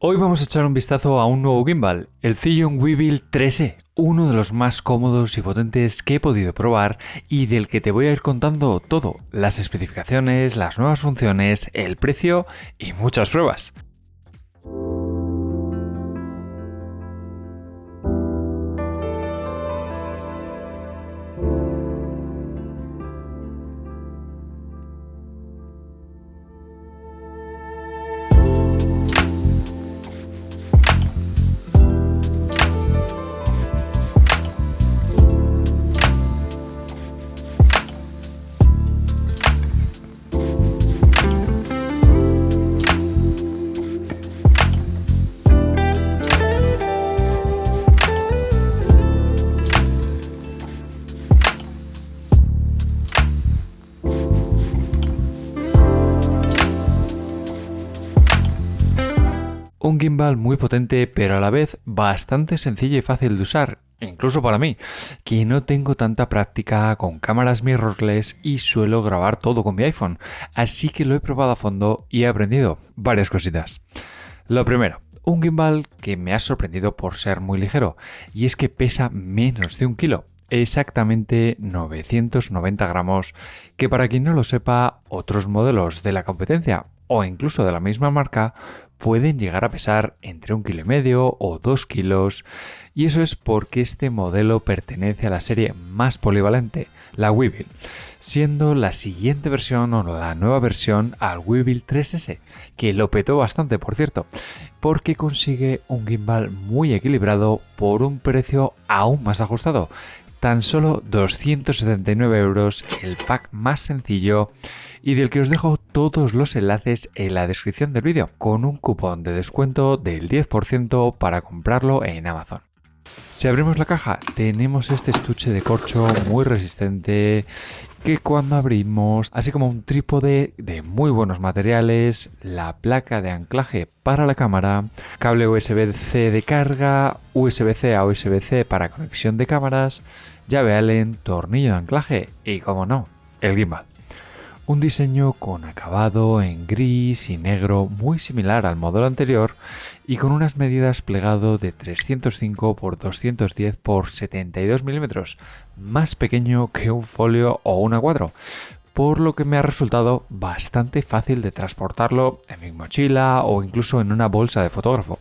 Hoy vamos a echar un vistazo a un nuevo gimbal, el Zhiyun Weebill 3E, uno de los más cómodos y potentes que he podido probar y del que te voy a ir contando todo, las especificaciones, las nuevas funciones, el precio y muchas pruebas. Un gimbal muy potente pero a la vez bastante sencillo y fácil de usar, incluso para mí, que no tengo tanta práctica con cámaras mirrorless y suelo grabar todo con mi iPhone, así que lo he probado a fondo y he aprendido varias cositas. Lo primero, un gimbal que me ha sorprendido por ser muy ligero, y es que pesa menos de 1 kilo. Exactamente 990 gramos, que para quien no lo sepa, otros modelos de la competencia o incluso de la misma marca pueden llegar a pesar entre 1,5 kg o 2 kilos, y eso es porque este modelo pertenece a la serie más polivalente, la Weebill, siendo la siguiente versión o la nueva versión al Weebill 3S, que lo petó bastante, por cierto, porque consigue un gimbal muy equilibrado por un precio aún más ajustado. Tan solo 279 euros el pack más sencillo y del que os dejo todos los enlaces en la descripción del vídeo con un cupón de descuento del 10% para comprarlo en Amazon. Si abrimos la caja tenemos este estuche de corcho muy resistente que cuando abrimos, así como un trípode de muy buenos materiales, la placa de anclaje para la cámara, cable USB-C de carga, USB-C a USB-C para conexión de cámaras, llave Allen, tornillo de anclaje y, como no, el gimbal. Un diseño con acabado en gris y negro muy similar al modelo anterior y con unas medidas plegado de 305 x 210 x 72 milímetros, más pequeño que un folio o un A4, por lo que me ha resultado bastante fácil de transportarlo en mi mochila o incluso en una bolsa de fotógrafo.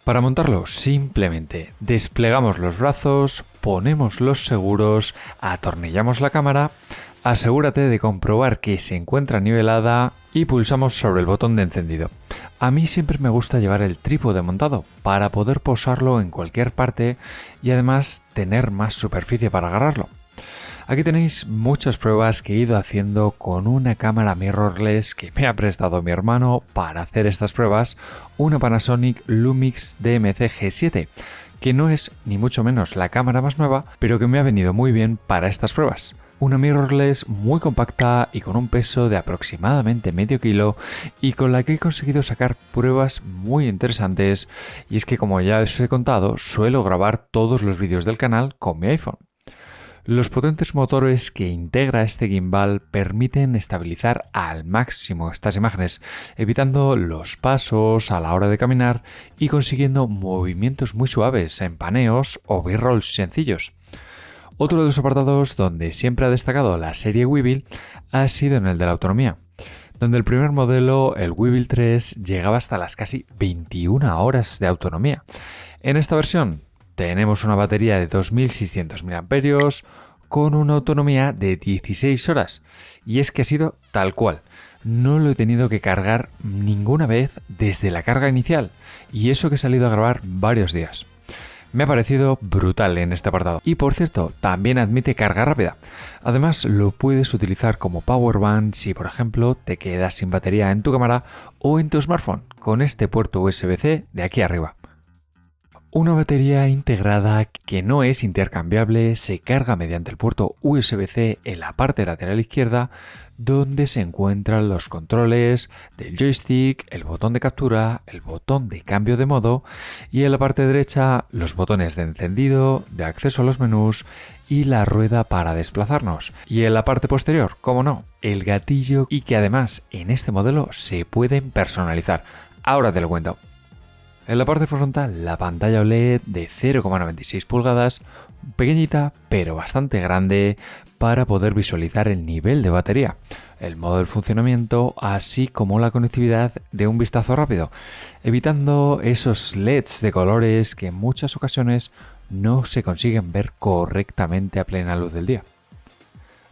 Para montarlo simplemente desplegamos los brazos, ponemos los seguros, atornillamos la cámara, asegúrate de comprobar que se encuentra nivelada y pulsamos sobre el botón de encendido. A mí siempre me gusta llevar el trípode montado para poder posarlo en cualquier parte y además tener más superficie para agarrarlo. Aquí tenéis muchas pruebas que he ido haciendo con una cámara mirrorless que me ha prestado mi hermano para hacer estas pruebas, una Panasonic Lumix DMC G7, que no es ni mucho menos la cámara más nueva, pero que me ha venido muy bien para estas pruebas. Una mirrorless muy compacta y con un peso de aproximadamente medio kilo y con la que he conseguido sacar pruebas muy interesantes, y es que, como ya os he contado, suelo grabar todos los vídeos del canal con mi iPhone. Los potentes motores que integra este gimbal permiten estabilizar al máximo estas imágenes, evitando los pasos a la hora de caminar y consiguiendo movimientos muy suaves en paneos o b-rolls sencillos. Otro de los apartados donde siempre ha destacado la serie Weebill ha sido en el de la autonomía, donde el primer modelo, el Weebill 3, llegaba hasta las casi 21 horas de autonomía. En esta versión tenemos una batería de 2600 mAh con una autonomía de 16 horas. Y es que ha sido tal cual. No lo he tenido que cargar ninguna vez desde la carga inicial. Y eso que he salido a grabar varios días. Me ha parecido brutal en este apartado. Y por cierto, también admite carga rápida. Además, lo puedes utilizar como power bank si, por ejemplo, te quedas sin batería en tu cámara o en tu smartphone con este puerto USB-C de aquí arriba. Una batería integrada que no es intercambiable se carga mediante el puerto USB-C en la parte lateral izquierda, donde se encuentran los controles del joystick, el botón de captura, el botón de cambio de modo y en la parte derecha los botones de encendido, de acceso a los menús y la rueda para desplazarnos. Y en la parte posterior, como no, el gatillo, y que además en este modelo se pueden personalizar. Ahora te lo cuento. En la parte frontal, la pantalla OLED de 0,96 pulgadas, pequeñita pero bastante grande para poder visualizar el nivel de batería, el modo de funcionamiento, así como la conectividad de un vistazo rápido, evitando esos LEDs de colores que en muchas ocasiones no se consiguen ver correctamente a plena luz del día.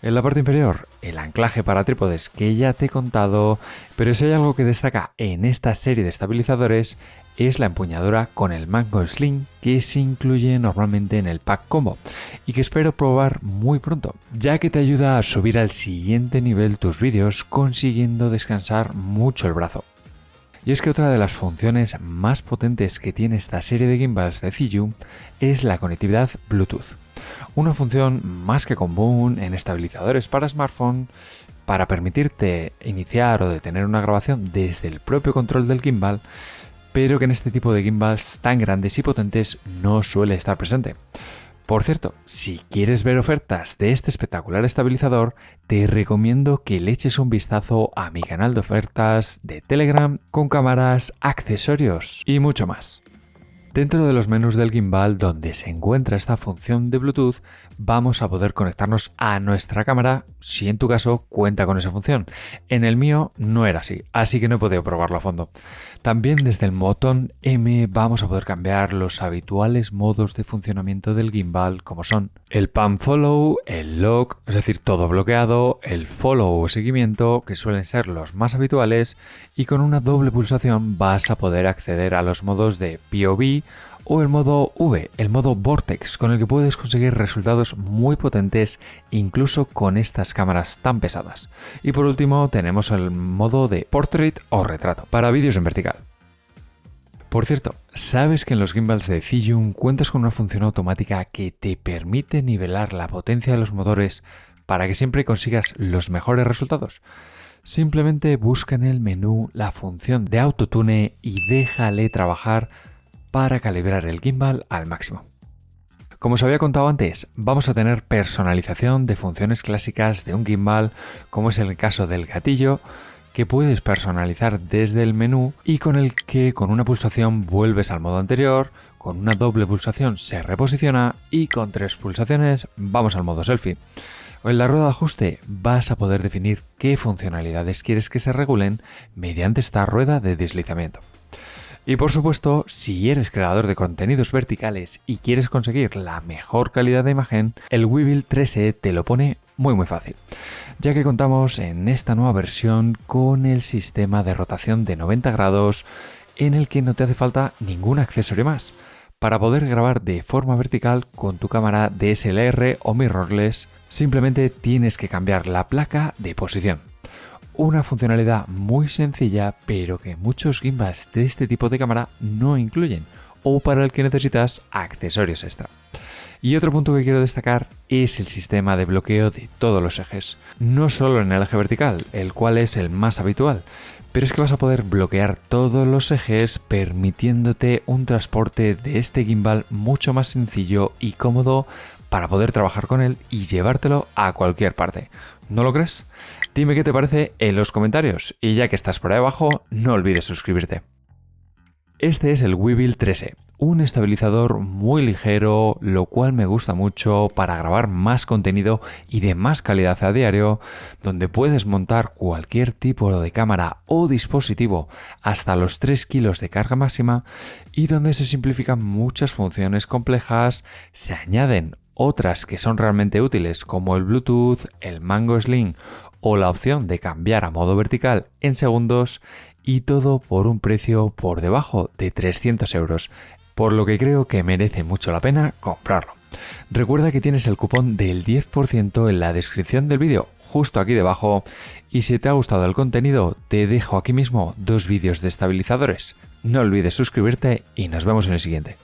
En la parte inferior, el anclaje para trípodes que ya te he contado, pero si hay algo que destaca en esta serie de estabilizadores es la empuñadura con el mango sling que se incluye normalmente en el pack combo y que espero probar muy pronto, ya que te ayuda a subir al siguiente nivel tus vídeos consiguiendo descansar mucho el brazo. Y es que otra de las funciones más potentes que tiene esta serie de gimbals de Zhiyun es la conectividad Bluetooth. Una función más que común en estabilizadores para smartphone para permitirte iniciar o detener una grabación desde el propio control del gimbal, pero que en este tipo de gimbals tan grandes y potentes no suele estar presente. Por cierto, si quieres ver ofertas de este espectacular estabilizador, te recomiendo que le eches un vistazo a mi canal de ofertas de Telegram con cámaras, accesorios y mucho más. Dentro de los menús del gimbal donde se encuentra esta función de Bluetooth, vamos a poder conectarnos a nuestra cámara si en tu caso cuenta con esa función. En el mío no era así que no he podido probarlo a fondo. También desde el botón M vamos a poder cambiar los habituales modos de funcionamiento del gimbal, como son el pan follow, el lock, es decir, todo bloqueado, el follow o seguimiento, que suelen ser los más habituales, y con una doble pulsación vas a poder acceder a los modos de POV o el modo V, el modo Vortex, con el que puedes conseguir resultados muy potentes incluso con estas cámaras tan pesadas. Y por último tenemos el modo de Portrait o retrato para vídeos en vertical. Por cierto, ¿sabes que en los gimbals de Zhiyun cuentas con una función automática que te permite nivelar la potencia de los motores para que siempre consigas los mejores resultados? Simplemente busca en el menú la función de autotune y déjale trabajar para calibrar el gimbal al máximo. Como os había contado antes, vamos a tener personalización de funciones clásicas de un gimbal, como es el caso del gatillo, que puedes personalizar desde el menú y con el que con una pulsación vuelves al modo anterior, con una doble pulsación se reposiciona y con 3 pulsaciones vamos al modo selfie. En la rueda de ajuste vas a poder definir qué funcionalidades quieres que se regulen mediante esta rueda de deslizamiento. Y por supuesto, si eres creador de contenidos verticales y quieres conseguir la mejor calidad de imagen, el Weebill 3E te lo pone muy fácil, ya que contamos en esta nueva versión con el sistema de rotación de 90 grados en el que no te hace falta ningún accesorio más. Para poder grabar de forma vertical con tu cámara DSLR o mirrorless, simplemente tienes que cambiar la placa de posición. Una funcionalidad muy sencilla, pero que muchos gimbals de este tipo de cámara no incluyen, o para el que necesitas accesorios extra. Y otro punto que quiero destacar es el sistema de bloqueo de todos los ejes. No solo en el eje vertical, el cual es el más habitual, pero es que vas a poder bloquear todos los ejes permitiéndote un transporte de este gimbal mucho más sencillo y cómodo para poder trabajar con él y llevártelo a cualquier parte. ¿No lo crees? Dime qué te parece en los comentarios y ya que estás por ahí abajo, no olvides suscribirte. Este es el Weebill 3E, un estabilizador muy ligero, lo cual me gusta mucho para grabar más contenido y de más calidad a diario, donde puedes montar cualquier tipo de cámara o dispositivo hasta los 3 kilos de carga máxima y donde se simplifican muchas funciones complejas, se añaden otras que son realmente útiles como el Bluetooth, el mango sling o la opción de cambiar a modo vertical en segundos, y todo por un precio por debajo de 300 euros, por lo que creo que merece mucho la pena comprarlo. Recuerda que tienes el cupón del 10% en la descripción del vídeo, justo aquí debajo, y si te ha gustado el contenido, te dejo aquí mismo 2 vídeos de estabilizadores. No olvides suscribirte y nos vemos en el siguiente.